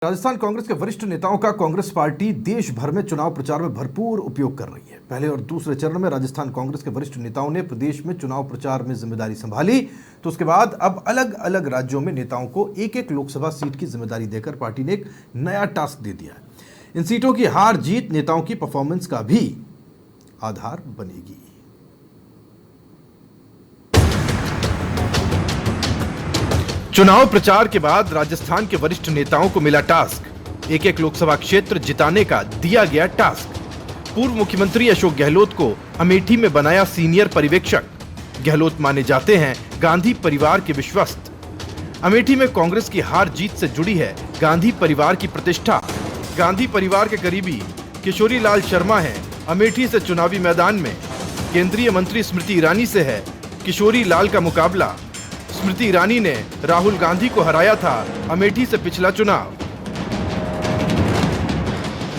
राजस्थान कांग्रेस के वरिष्ठ नेताओं का कांग्रेस पार्टी देश भर में चुनाव प्रचार में भरपूर उपयोग कर रही है। पहले और दूसरे चरण में राजस्थान कांग्रेस के वरिष्ठ नेताओं ने प्रदेश में चुनाव प्रचार में जिम्मेदारी संभाली, तो उसके बाद अब अलग अलग राज्यों में नेताओं को एक एक लोकसभा सीट की जिम्मेदारी देकर पार्टी ने एक नया टास्क दे दिया है। इन सीटों की हार जीत नेताओं की परफॉर्मेंस का भी आधार बनेगी। चुनाव प्रचार के बाद राजस्थान के वरिष्ठ नेताओं को मिला टास्क, एक एक लोकसभा क्षेत्र जिताने का दिया गया टास्क। पूर्व मुख्यमंत्री अशोक गहलोत को अमेठी में बनाया सीनियर पर्यवेक्षक। गहलोत माने जाते हैं गांधी परिवार के विश्वस्त। अमेठी में कांग्रेस की हार जीत से जुड़ी है गांधी परिवार की प्रतिष्ठा। गांधी परिवार के करीबी किशोरी लाल शर्मा हैं अमेठी से चुनावी मैदान में। केंद्रीय मंत्री स्मृति ईरानी से है किशोरी लाल का मुकाबला। स्मृति ईरानी ने राहुल गांधी को हराया था अमेठी से पिछला चुनाव।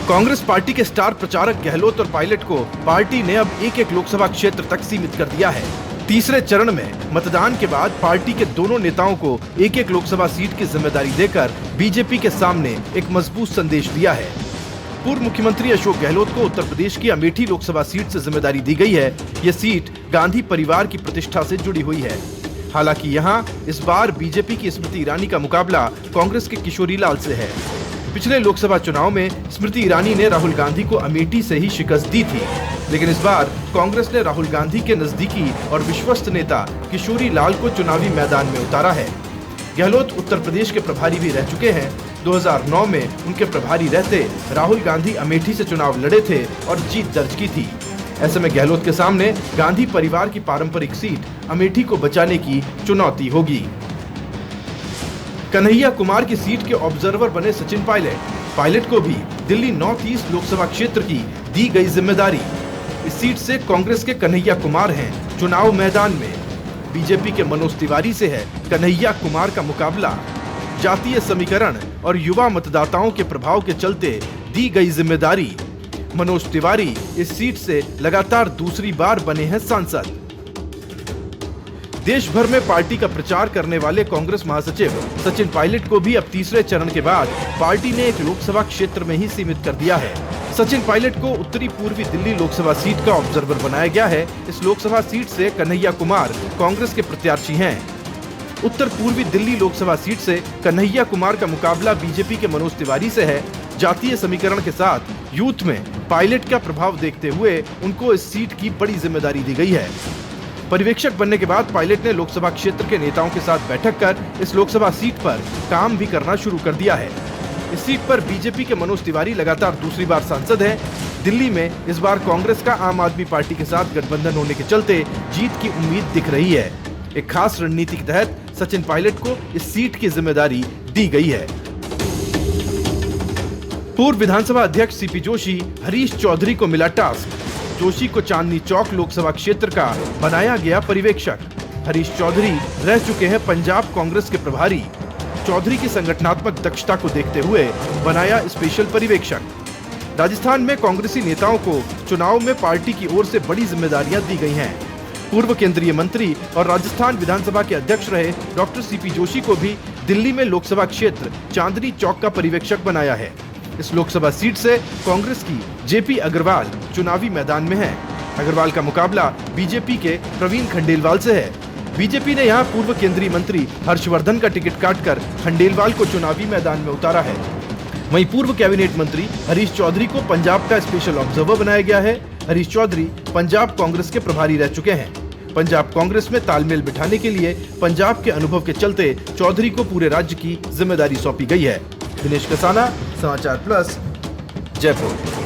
कांग्रेस पार्टी के स्टार प्रचारक गहलोत और पायलट को पार्टी ने अब एक एक लोकसभा क्षेत्र तक सीमित कर दिया है। तीसरे चरण में मतदान के बाद पार्टी के दोनों नेताओं को एक एक लोकसभा सीट की जिम्मेदारी देकर बीजेपी के सामने एक मजबूत संदेश दिया है। पूर्व मुख्यमंत्री अशोक गहलोत को उत्तर प्रदेश की अमेठी लोकसभा सीट से जिम्मेदारी दी गई है। ये सीट गांधी परिवार की प्रतिष्ठा से जुड़ी हुई है। हालांकि यहां इस बार बीजेपी की स्मृति ईरानी का मुकाबला कांग्रेस के किशोरी लाल से है। पिछले लोकसभा चुनाव में स्मृति ईरानी ने राहुल गांधी को अमेठी से ही शिकस्त दी थी, लेकिन इस बार कांग्रेस ने राहुल गांधी के नजदीकी और विश्वस्त नेता किशोरी लाल को चुनावी मैदान में उतारा है। गहलोत उत्तर प्रदेश के प्रभारी भी रह चुके हैं। 2009 में उनके प्रभारी रहते राहुल गांधी अमेठी से चुनाव लड़े थे और जीत दर्ज की थी। ऐसे में गहलोत के सामने गांधी परिवार की पारंपरिक सीट अमेठी को बचाने की चुनौती होगी। कन्हैया कुमार की सीट के ऑब्जर्वर बने सचिन पायलट को भी दिल्ली नॉर्थ ईस्ट लोकसभा क्षेत्र की दी गई जिम्मेदारी। इस सीट से कांग्रेस के कन्हैया कुमार हैं चुनाव मैदान में। बीजेपी के मनोज तिवारी से है कन्हैया कुमार का मुकाबला। जातीय समीकरण और युवा मतदाताओं के प्रभाव के चलते दी गई जिम्मेदारी। मनोज तिवारी इस सीट से लगातार दूसरी बार बने हैं सांसद। देश भर में पार्टी का प्रचार करने वाले कांग्रेस महासचिव सचिन पायलट को भी अब तीसरे चरण के बाद पार्टी ने एक लोकसभा क्षेत्र में ही सीमित कर दिया है। सचिन पायलट को उत्तरी पूर्वी दिल्ली लोकसभा सीट का ऑब्जर्वर बनाया गया है। इस लोकसभा सीट से कन्हैया कुमार कांग्रेस के प्रत्याशी हैं। उत्तर पूर्वी दिल्ली लोकसभा सीट से कन्हैया कुमार का मुकाबला बीजेपी के मनोज तिवारी से है। जातीय समीकरण के साथ यूथ में पायलट का प्रभाव देखते हुए उनको इस सीट की बड़ी जिम्मेदारी दी गई है। पर्यवेक्षक बनने के बाद पायलट ने लोकसभा क्षेत्र के नेताओं के साथ बैठक कर इस लोकसभा सीट पर काम भी करना शुरू कर दिया है। इस सीट पर बीजेपी के मनोज तिवारी लगातार दूसरी बार सांसद हैं। दिल्ली में इस बार कांग्रेस का आम आदमी पार्टी के साथ गठबंधन होने के चलते जीत की उम्मीद दिख रही है। एक खास रणनीति के तहत सचिन पायलट को इस सीट की जिम्मेदारी दी गई है। पूर्व विधानसभा अध्यक्ष सीपी जोशी हरीश चौधरी को मिला टास्क। जोशी को चांदनी चौक लोकसभा क्षेत्र का बनाया गया पर्यवेक्षक। हरीश चौधरी रह चुके हैं पंजाब कांग्रेस के प्रभारी। चौधरी की संगठनात्मक दक्षता को देखते हुए बनाया स्पेशल पर्यवेक्षक। राजस्थान में कांग्रेसी नेताओं को चुनाव में पार्टी की ओर से बड़ी जिम्मेदारियां दी गई हैं। पूर्व केंद्रीय मंत्री और राजस्थान विधानसभा के अध्यक्ष रहे डॉक्टर सीपी जोशी को भी दिल्ली में लोकसभा क्षेत्र चांदनी चौक का पर्यवेक्षक बनाया है। इस लोकसभा सीट से कांग्रेस की जेपी अग्रवाल चुनावी मैदान में है। अग्रवाल का मुकाबला बीजेपी के प्रवीण खंडेलवाल से है। बीजेपी ने यहां पूर्व केंद्रीय मंत्री हर्षवर्धन का टिकट काटकर खंडेलवाल को चुनावी मैदान में उतारा है। वहीं पूर्व कैबिनेट मंत्री हरीश चौधरी को पंजाब का स्पेशल ऑब्जर्वर बनाया गया है। हरीश चौधरी पंजाब कांग्रेस के प्रभारी रह चुके हैं। पंजाब कांग्रेस में तालमेल बिठाने के लिए पंजाब के अनुभव के चलते चौधरी को पूरे राज्य की जिम्मेदारी सौंपी गई है। दिनेश कसाना, समाचार प्लस, जयपुर।